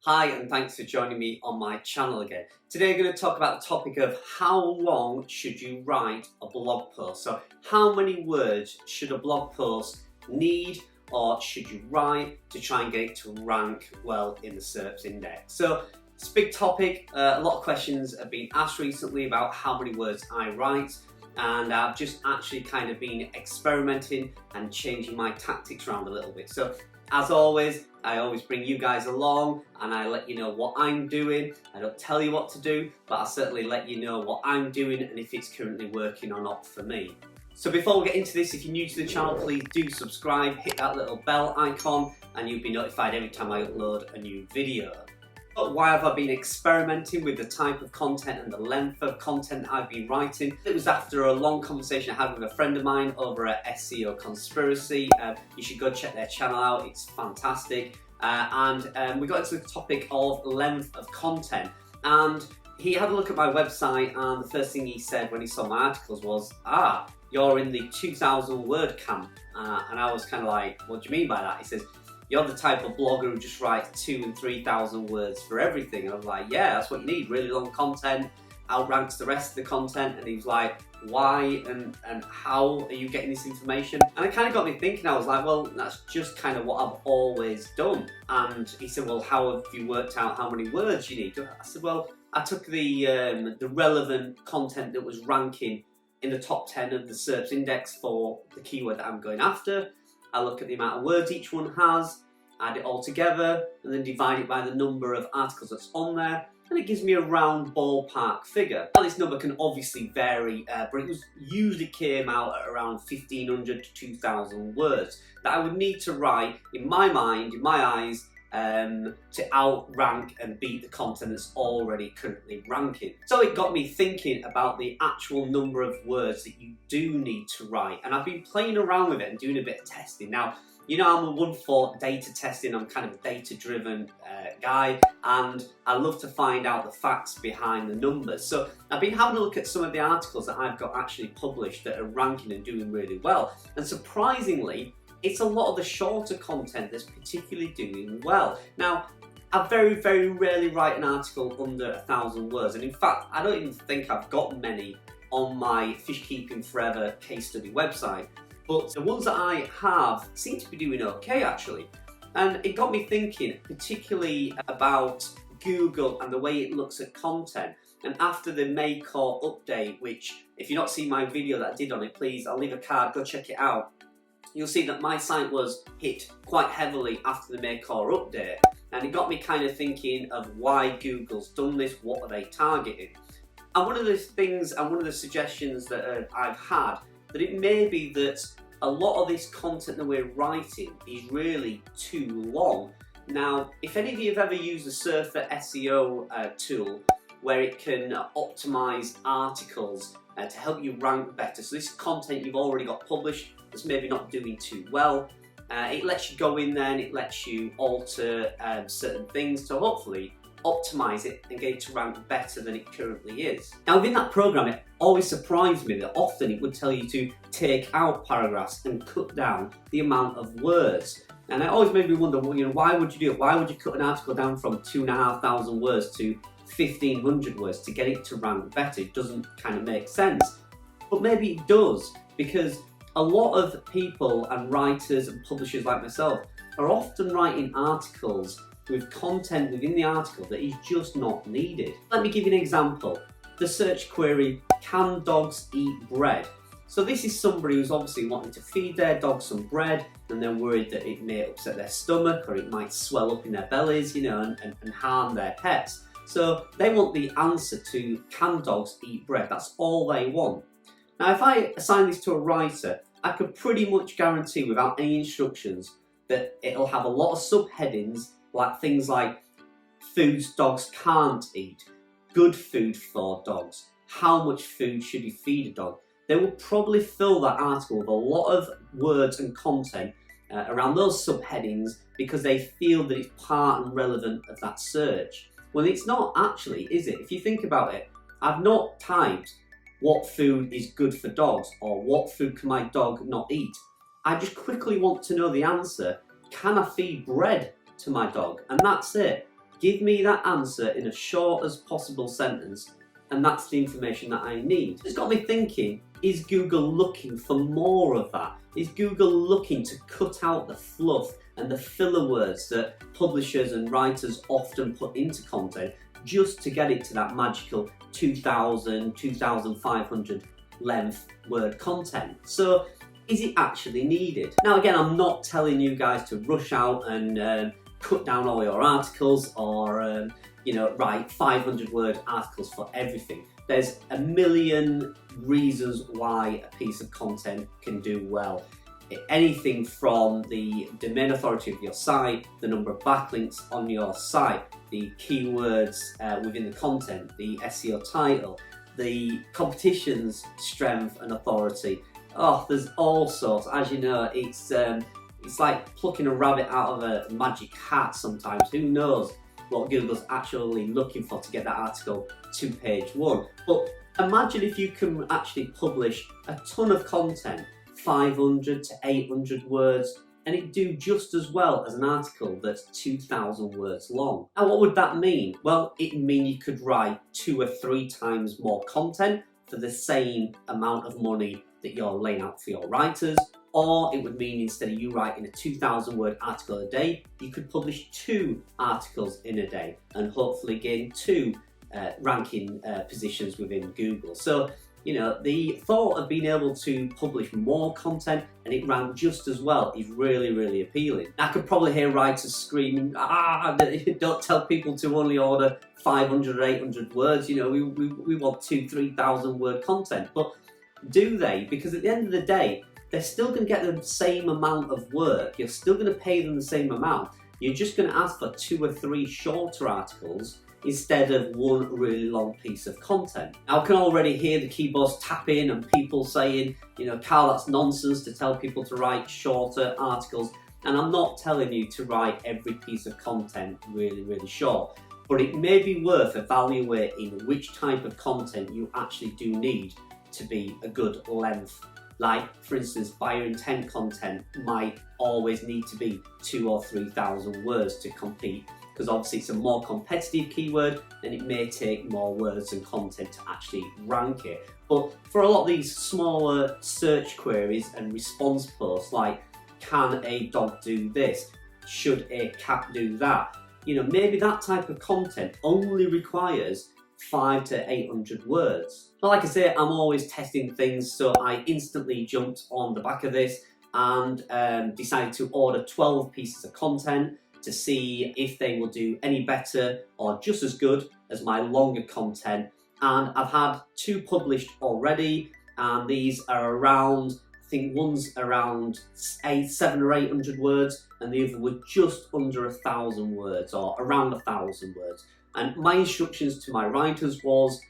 Hi, and thanks for joining me on my channel again. Today I'm going to talk about the topic of how long should you write a blog post. So how many words should a blog post need or should you write to try and get it to rank well in the SERPs index. So it's a big topic. A lot of questions have been asked recently about how many words I write, and I've just actually kind of been experimenting and changing my tactics around a little bit. So as always, I always bring you guys along and I let you know what I'm doing. I don't tell you what to do, but I certainly let you know what I'm doing and if it's currently working or not for me. So before we get into this, if you're new to the channel, please do subscribe, hit that little bell icon, and you'll be notified every time I upload a new video. But why have I been experimenting with the type of content and the length of content I've been writing? It was after a long conversation I had with a friend of mine over at SEO Conspiracy. You should go check their channel out, it's fantastic. And we got into the topic of length of content. And he had a look at my website, and the first thing he said when he saw my articles was, you're in the 2,000 word camp. And I was kind of like, what do you mean by that? He says, you're the type of blogger who just writes 2,000 and 3,000 words for everything. And I was like, yeah, that's what you need, really long content, outranks the rest of the content. And he was like, why and how are you getting this information? And it kind of got me thinking. I was like, well, that's just kind of what I've always done. And he said, well, how have you worked out how many words you need? I said, well, I took the relevant content that was ranking in the top 10 of the SERPs index for the keyword that I'm going after. I look at the amount of words each one has, add it all together, and then divide it by the number of articles that's on there, and it gives me a round ballpark figure. Now, this number can obviously vary, but it usually came out at around 1,500 to 2,000 words that I would need to write, in my mind, in my eyes, to outrank and beat the content that's already currently ranking. So it got me thinking about the actual number of words that you do need to write, and I've been playing around with it and doing a bit of testing. Now, you know, I'm a one for data testing. I'm kind of a data-driven guy, and I love to find out the facts behind the numbers. So I've been having a look at some of the articles that I've got actually published that are ranking and doing really well, and surprisingly, it's a lot of the shorter content that's particularly doing well. Now, I very, very rarely write an article under 1,000 words, and in fact, I don't even think I've got many on my Fish Keeping Forever case study website, but the ones that I have seem to be doing okay, actually. And it got me thinking, particularly about Google and the way it looks at content. And after the May core update, which, if you've not seen my video that I did on it, please, I'll leave a card, go check it out. You'll see that my site was hit quite heavily after the May core update, and it got me kind of thinking of why Google's done this, what are they targeting? And one of the things and one of the suggestions that I've had, that it may be that a lot of this content that we're writing is really too long. Now, if any of you have ever used the Surfer SEO tool, where it can optimize articles to help you rank better, so this is content you've already got published that's maybe not doing too well, it lets you go in there and it lets you alter certain things to hopefully optimize it and get it to rank better than it currently is. Now, within that program, it always surprised me that often it would tell you to take out paragraphs and cut down the amount of words. And it always made me wonder, well, you know, why would you do it? Why would you cut an article down from 2,500 words to 1,500 words to get it to rank better? It doesn't kind of make sense. But maybe it does, because a lot of people and writers and publishers like myself are often writing articles with content within the article that is just not needed. Let me give you an example. The search query, can dogs eat bread? So this is somebody who's obviously wanting to feed their dog some bread, and they're worried that it may upset their stomach or it might swell up in their bellies, you know, and harm their pets. So they want the answer to, can dogs eat bread? That's all they want. Now, if I assign this to a writer, I could pretty much guarantee without any instructions that it'll have a lot of subheadings, like things like foods dogs can't eat, good food for dogs, how much food should you feed a dog. They will probably fill that article with a lot of words and content around those subheadings because they feel that it's part and relevant of that search. Well, it's not actually, is it? If you think about it, I've not typed what food is good for dogs or what food can my dog not eat. I just quickly want to know the answer, can I feed bread to my dog? And that's it. Give me that answer in as short as possible sentence, and that's the information that I need. It's got me thinking, is Google looking for more of that? Is Google looking to cut out the fluff and the filler words that publishers and writers often put into content just to get it to that magical 2,000, 2,500 length word content? So is it actually needed? Now again, I'm not telling you guys to rush out and cut down all your articles or write 500 word articles for everything. There's a million reasons why a piece of content can do well. Anything from the domain authority of your site, the number of backlinks on your site, the keywords within the content, the SEO title, the competition's strength and authority. Oh, there's all sorts. As you know, it's like plucking a rabbit out of a magic hat sometimes. Who knows what Google's actually looking for to get that article to page 1. But imagine if you can actually publish a ton of content, 500 to 800 words, and it do just as well as an article that's 2,000 words long. And what would that mean? Well, it would mean you could write 2 or 3 times more content for the same amount of money that you're laying out for your writers. Or it would mean instead of you writing a 2,000 word article a day, you could publish 2 articles in a day and hopefully gain 2 ranking positions within Google. So, the thought of being able to publish more content and it rank just as well is really, really appealing. I could probably hear writers screaming, don't tell people to only order 500 or 800 words, we want 2,000-3,000 word content. But do they? Because at the end of the day, they're still going to get the same amount of work. You're still going to pay them the same amount. You're just going to ask for 2 or 3 shorter articles instead of 1 really long piece of content. Now, I can already hear the keyboards tapping and people saying, Carl, that's nonsense to tell people to write shorter articles. And I'm not telling you to write every piece of content really, really short. But it may be worth evaluating which type of content you actually do need to be a good length. Like, for instance, buyer intent content might always need to be 2,000 or 3,000 words to compete, because obviously it's a more competitive keyword and it may take more words and content to actually rank it. But for a lot of these smaller search queries and response posts, like, can a dog do this? Should a cat do that? Maybe that type of content only requires 500 to 800 words. But like I say, I'm always testing things, so I instantly jumped on the back of this and decided to order 12 pieces of content to see if they will do any better or just as good as my longer content. And I've had 2 published already, and these are around, I think one's around 700 or 800 words, and the other were just under 1,000 words, or around 1,000 words. And my instructions to my writers was,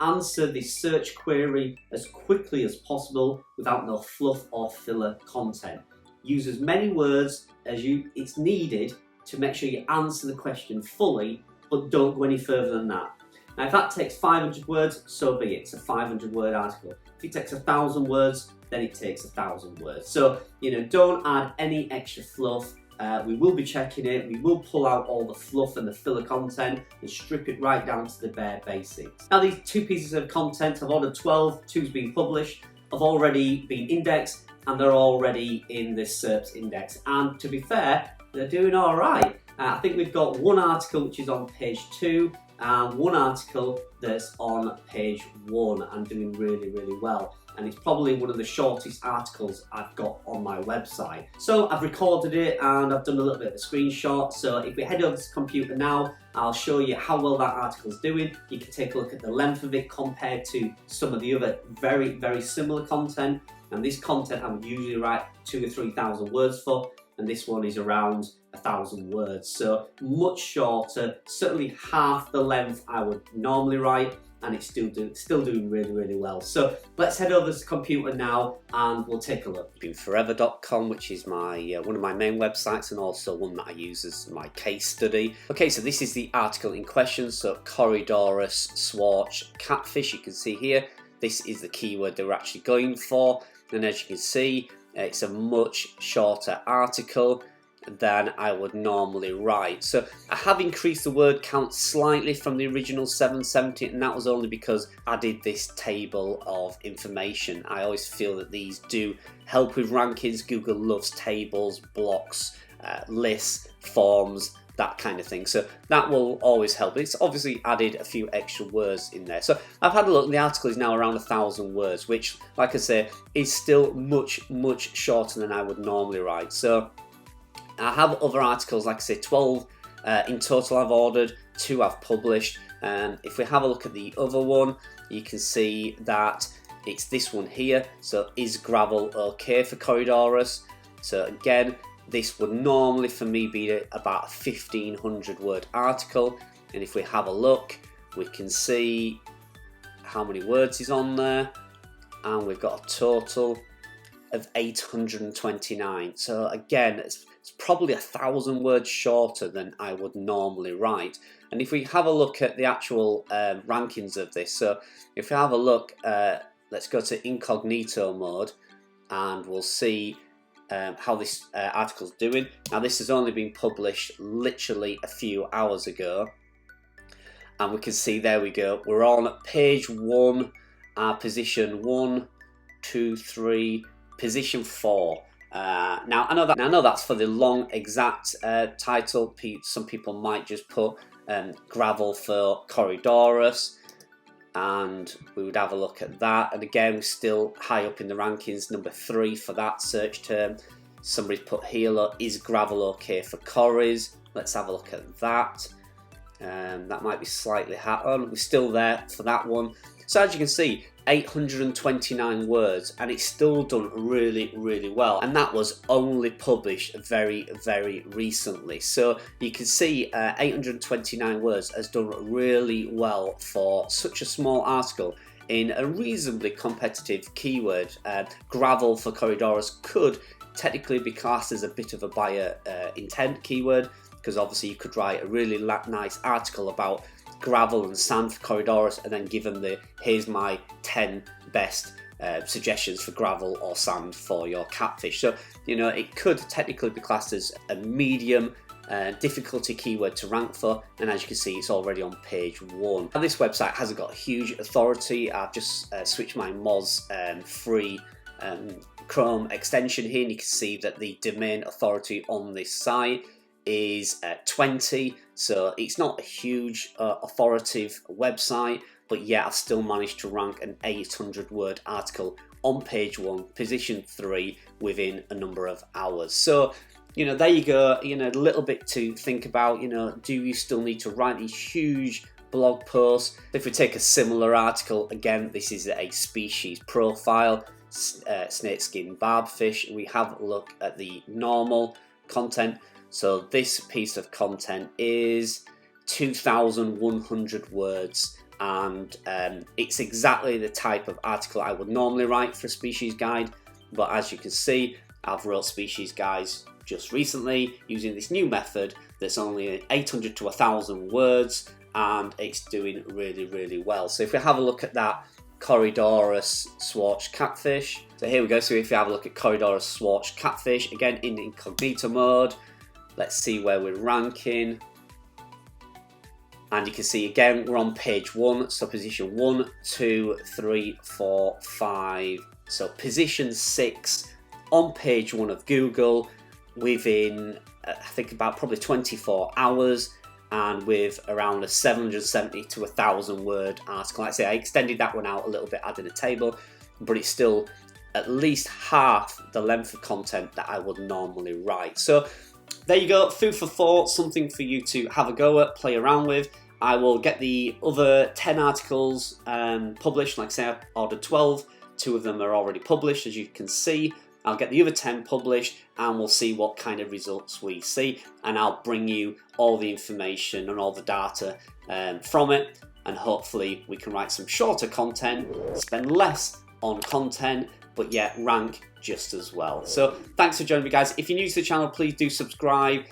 answer the search query as quickly as possible without no fluff or filler content. Use as many words as it's needed to make sure you answer the question fully, but don't go any further than that. Now, if that takes 500 words, so be it. It's a 500 word article. If it takes 1,000 words, then it takes 1,000 words. So, don't add any extra fluff. We will be checking it. We will pull out all the fluff and the filler content and strip it right down to the bare basics. Now, these 2 pieces of content, I've ordered 12, 2's been published, have already been indexed, and they're already in this SERPs index. And to be fair, they're doing all right. I think we've got 1 article which is on page 2 and 1 article that's on page 1 and doing really, really well. And it's probably one of the shortest articles I've got on my website. So I've recorded it and I've done a little bit of a screenshot. So if we head over to the computer now, I'll show you how well that article's doing. You can take a look at the length of it compared to some of the other very, very similar content. And this content I would usually write 2,000 or 3,000 words for, and this one is around 1,000 words. So much shorter, certainly half the length I would normally write, and it's still doing really, really well. So let's head over to the computer now and we'll take a look. Forever.com, which is my one of my main websites and also one that I use as my case study. Okay, so this is the article in question. So Corydorus Swartz catfish, you can see here. This is the keyword they were actually going for. And as you can see, it's a much shorter article. than I would normally write. So I have increased the word count slightly from the original 770, and that was only because I did this table of information. I always feel that these do help with rankings. Google loves tables, blocks, lists, forms, that kind of thing, so that will always help. It's obviously added a few extra words in there. So I've had a look, the article is now around 1,000 words, which, like I say, is still much shorter than I would normally write. So I have other articles, like I say, 12 in total I've ordered, 2 I've published. If we have a look at the other one, you can see that it's this one here. So is gravel okay for Corridorus? So again, this would normally for me be about a 1,500 word article, and if we have a look, we can see how many words is on there, and we've got a total of 829. So again, it's probably 1,000 words shorter than I would normally write. And if we have a look at the actual rankings of this, so if we have a look, let's go to incognito mode, and we'll see how this article's doing. Now this has only been published literally a few hours ago, and we can see, there we go, we're on page 1, position 1, 2, 3, position 4. Now I know that's for the long exact title. Some people might just put gravel for Corridorus, and we would have a look at that, and again we're still high up in the rankings, number 3 for that search term. Somebody's put here, is gravel okay for Corries? Let's have a look at that. That might be slightly higher. We're still there for that one. So as you can see, 829 words, and it's still done really well, and that was only published very recently. So you can see 829 words has done really well for such a small article in a reasonably competitive keyword. Gravel for Corridorus could technically be classed as a bit of a buyer intent keyword, because obviously you could write a really nice article about gravel and sand for Corridorus, and then give them the here's my 10 best suggestions for gravel or sand for your catfish. So you know, it could technically be classed as a medium difficulty keyword to rank for, and as you can see, it's already on page 1. Now, this website hasn't got huge authority. I've just switched my Moz free Chrome extension here, and you can see that the domain authority on this site is 20, so it's not a huge authoritative website, but yet I've still managed to rank an 800 word article on page 1, position 3 within a number of hours. So you know, there you go, you know, a little bit to think about. You know, do you still need to write these huge blog posts? If we take a similar article, again, this is a species profile, snakeskin barbfish. We have a look at the normal content. So this piece of content is 2,100 words, and it's exactly the type of article I would normally write for a species guide. But as you can see, I've wrote species guides just recently using this new method that's only 800 to 1,000 words, and it's doing really well. So if we have a look at that Corridorus Swartz catfish, so here we go. So if you have a look at Corridorus Swartz catfish, again in incognito mode, let's see where we're ranking. And you can see again we're on page 1, so position 1, 2, 3, 4, 5. So position 6 on page 1 of Google within I think about probably 24 hours, and with around a 770 to 1,000 word article. Like I say, I extended that one out a little bit, adding a table, but it's still at least half the length of content that I would normally write. So there you go, food for thought, something for you to have a go at, play around with. I will get the other 10 articles published. Like I say, I've ordered 12, 2 of them are already published, as you can see. I'll get the other 10 published, and we'll see what kind of results we see, and I'll bring you all the information and all the data from it, and hopefully we can write some shorter content, spend less on content, but yet rank just as well. So thanks for joining me, guys. If you're new to the channel, please do subscribe,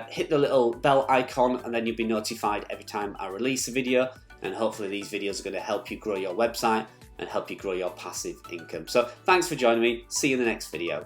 hit the little bell icon, and then you'll be notified every time I release a video, and hopefully these videos are going to help you grow your website and help you grow your passive income. So thanks for joining me. See you in the next video.